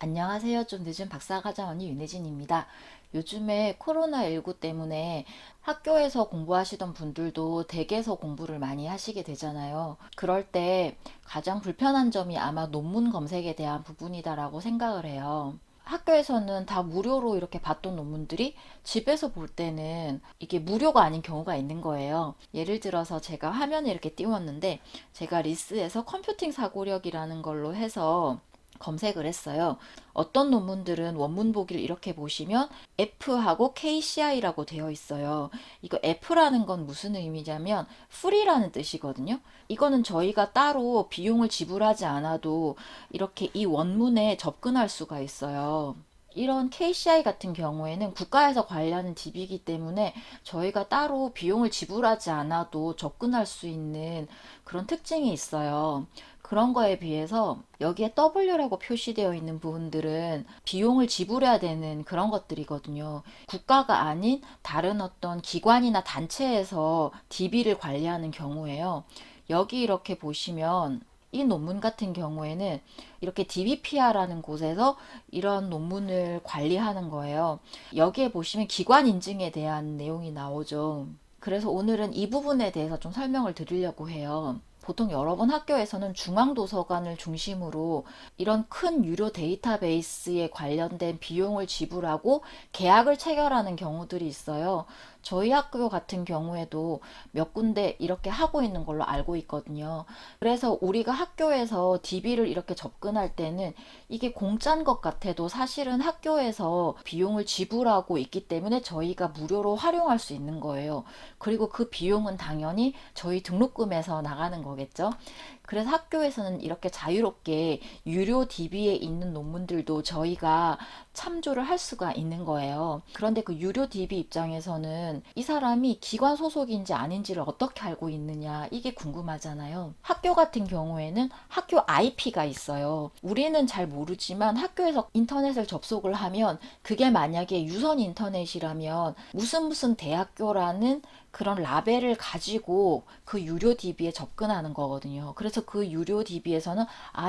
안녕하세요. 좀 늦은 박사과정 언니 윤혜진입니다. 요즘에 코로나19 때문에 학교에서 공부하시던 분들도 댁에서 공부를 많이 하시게 되잖아요. 그럴 때 가장 불편한 점이 아마 논문 검색에 대한 부분이다라고 생각을 해요. 학교에서는 다 무료로 이렇게 봤던 논문들이 집에서 볼 때는 이게 무료가 아닌 경우가 있는 거예요. 예를 들어서 제가 화면에 이렇게 띄웠는데 제가 리스에서 컴퓨팅 사고력이라는 걸로 해서 검색을 했어요. 어떤 논문들은 원문 보기를 이렇게 보시면 F하고 KCI라고 되어 있어요. 이거 F라는 건 무슨 의미냐면 free라는 뜻이거든요. 이거는 저희가 따로 비용을 지불하지 않아도 이렇게 이 원문에 접근할 수가 있어요. 이런 KCI 같은 경우에는 국가에서 관리하는 DB이기 때문에 저희가 따로 비용을 지불하지 않아도 접근할 수 있는 그런 특징이 있어요. 그런 거에 비해서 여기에 W라고 표시되어 있는 부분들은 비용을 지불해야 되는 그런 것들이거든요. 국가가 아닌 다른 어떤 기관이나 단체에서 DB를 관리하는 경우에요. 여기 이렇게 보시면 이 논문 같은 경우에는 이렇게 DBPR라는 곳에서 이런 논문을 관리하는 거예요. 여기에 보시면 기관 인증에 대한 내용이 나오죠. 그래서 오늘은 이 부분에 대해서 좀 설명을 드리려고 해요. 보통 여러분 학교에서는 중앙도서관을 중심으로 이런 큰 유료 데이터베이스에 관련된 비용을 지불하고 계약을 체결하는 경우들이 있어요. 저희 학교 같은 경우에도 몇 군데 이렇게 하고 있는 걸로 알고 있거든요. 그래서 우리가 학교에서 DB를 이렇게 접근할 때는 이게 공짜인 것 같아도 사실은 학교에서 비용을 지불하고 있기 때문에 저희가 무료로 활용할 수 있는 거예요. 그리고 그 비용은 당연히 저희 등록금에서 나가는 거겠죠. 그래서 학교에서는 이렇게 자유롭게 유료 DB에 있는 논문들도 저희가 참조를 할 수가 있는 거예요. 그런데 그 유료 DB 입장에서는 이 사람이 기관 소속인지 아닌지를 어떻게 알고 있느냐, 이게 궁금하잖아요. 학교 같은 경우에는 학교 IP가 있어요. 우리는 잘 모르지만 학교에서 인터넷을 접속을 하면 그게 만약에 유선 인터넷이라면 무슨 대학교라는 그런 라벨을 가지고 그 유료 DB에 접근하는 거거든요. 그래서 그 유료 DB에서는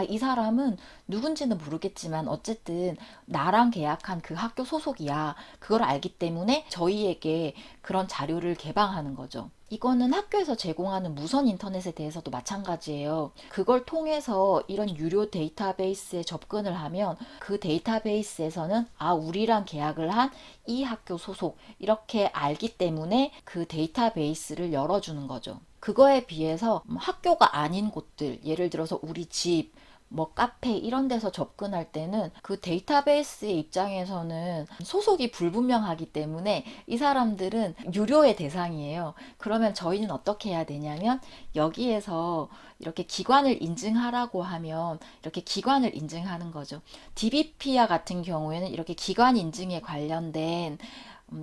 이 사람은 누군지는 모르겠지만 어쨌든 나랑 계약한 그 학교 소속이야. 그걸 알기 때문에 저희에게 그런 자료를 개방하는 거죠. 이거는 학교에서 제공하는 무선 인터넷에 대해서도 마찬가지예요. 그걸 통해서 이런 유료 데이터베이스에 접근을 하면 그 데이터베이스에서는 우리랑 계약을 한 이 학교 소속 이렇게 알기 때문에 그 데이터베이스를 열어주는 거죠. 그거에 비해서 학교가 아닌 곳들, 예를 들어서 우리 집, 뭐 카페 이런 데서 접근할 때는 그 데이터베이스의 입장에서는 소속이 불분명하기 때문에 이 사람들은 유료의 대상이에요. 그러면 저희는 어떻게 해야 되냐면 여기에서 이렇게 기관을 인증하라고 하면 이렇게 기관을 인증하는 거죠. DBPR 같은 경우에는 이렇게 기관 인증에 관련된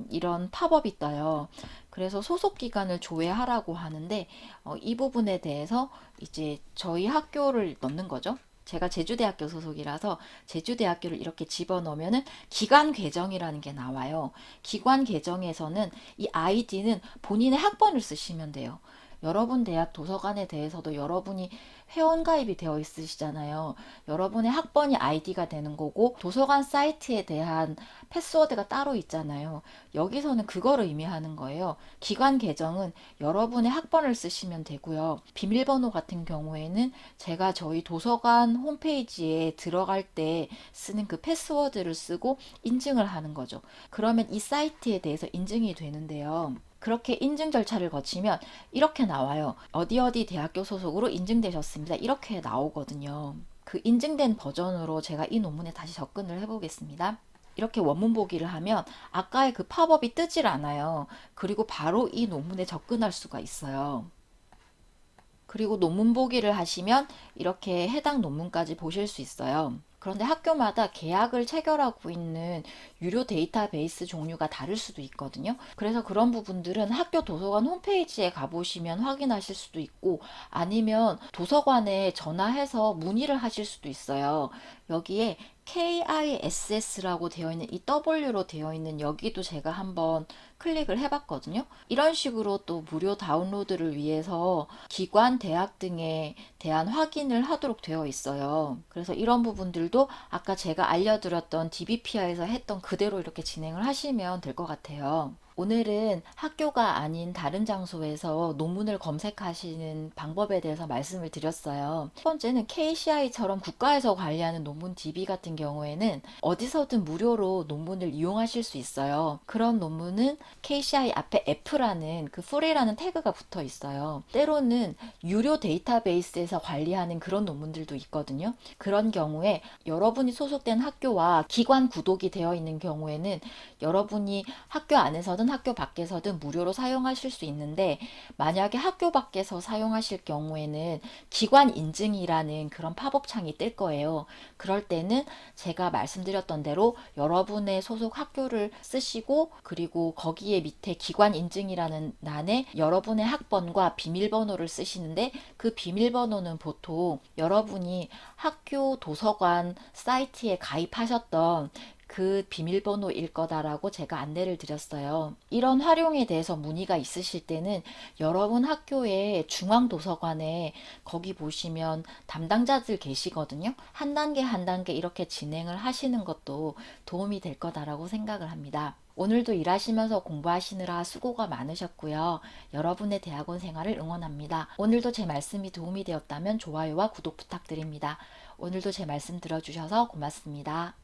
이런 팝업이 떠요. 그래서 소속 기관을 조회하라고 하는데 이 부분에 대해서 이제 저희 학교를 넣는 거죠. 제가 제주대학교 소속이라서 제주대학교를 이렇게 집어넣으면은 기관 계정이라는 게 나와요. 기관 계정에서는 이 아이디는 본인의 학번을 쓰시면 돼요. 여러분 대학 도서관에 대해서도 여러분이 회원가입이 되어 있으시잖아요. 여러분의 학번이 아이디가 되는 거고 도서관 사이트에 대한 패스워드가 따로 있잖아요. 여기서는 그거를 의미하는 거예요. 기관 계정은 여러분의 학번을 쓰시면 되고요. 비밀번호 같은 경우에는 제가 저희 도서관 홈페이지에 들어갈 때 쓰는 그 패스워드를 쓰고 인증을 하는 거죠. 그러면 이 사이트에 대해서 인증이 되는데요. 그렇게 인증 절차를 거치면 이렇게 나와요. 어디 어디 대학교 소속으로 인증되셨습니다. 이렇게 나오거든요. 그 인증된 버전으로 제가 이 논문에 다시 접근을 해보겠습니다. 이렇게 원문 보기를 하면 아까의 그 팝업이 뜨질 않아요. 그리고 바로 이 논문에 접근할 수가 있어요. 그리고 논문 보기를 하시면 이렇게 해당 논문까지 보실 수 있어요. 그런데 학교마다 계약을 체결하고 있는 유료 데이터베이스 종류가 다를 수도 있거든요. 그래서 그런 부분들은 학교 도서관 홈페이지에 가보시면 확인하실 수도 있고 아니면 도서관에 전화해서 문의를 하실 수도 있어요. 여기에 KISS라고 되어 있는 이 W로 되어 있는 여기도 제가 한번 클릭을 해봤거든요. 이런 식으로 또 무료 다운로드를 위해서 기관, 대학 등에 대한 확인을 하도록 되어 있어요. 그래서 이런 부분들도 아까 제가 알려드렸던 DBPR에서 했던 그대로 이렇게 진행을 하시면 될 것 같아요. 오늘은 학교가 아닌 다른 장소에서 논문을 검색하시는 방법에 대해서 말씀을 드렸어요. 첫 번째는 KCI처럼 국가에서 관리하는 논문 DB 같은 경우에는 어디서든 무료로 논문을 이용하실 수 있어요. 그런 논문은 KCI 앞에 F라는 그 free라는 태그가 붙어 있어요. 때로는 유료 데이터베이스에서 관리하는 그런 논문들도 있거든요. 그런 경우에 여러분이 소속된 학교와 기관 구독이 되어 있는 경우에는 여러분이 학교 안에서든 학교 밖에서든 무료로 사용하실 수 있는데, 만약에 학교 밖에서 사용하실 경우에는 기관 인증이라는 그런 팝업 창이 뜰 거예요. 그럴 때는 제가 말씀드렸던 대로 여러분의 소속 학교를 쓰시고, 그리고 거기에 밑에 기관 인증이라는 란에 여러분의 학번과 비밀번호를 쓰시는데, 그 비밀번호는 보통 여러분이 학교 도서관 사이트에 가입하셨던 그 비밀번호일 거다라고 제가 안내를 드렸어요. 이런 활용에 대해서 문의가 있으실 때는 여러분 학교의 중앙도서관에 거기 보시면 담당자들 계시거든요. 한 단계 한 단계 이렇게 진행을 하시는 것도 도움이 될 거다라고 생각을 합니다. 오늘도 일하시면서 공부하시느라 수고가 많으셨고요. 여러분의 대학원 생활을 응원합니다. 오늘도 제 말씀이 도움이 되었다면 좋아요와 구독 부탁드립니다. 오늘도 제 말씀 들어주셔서 고맙습니다.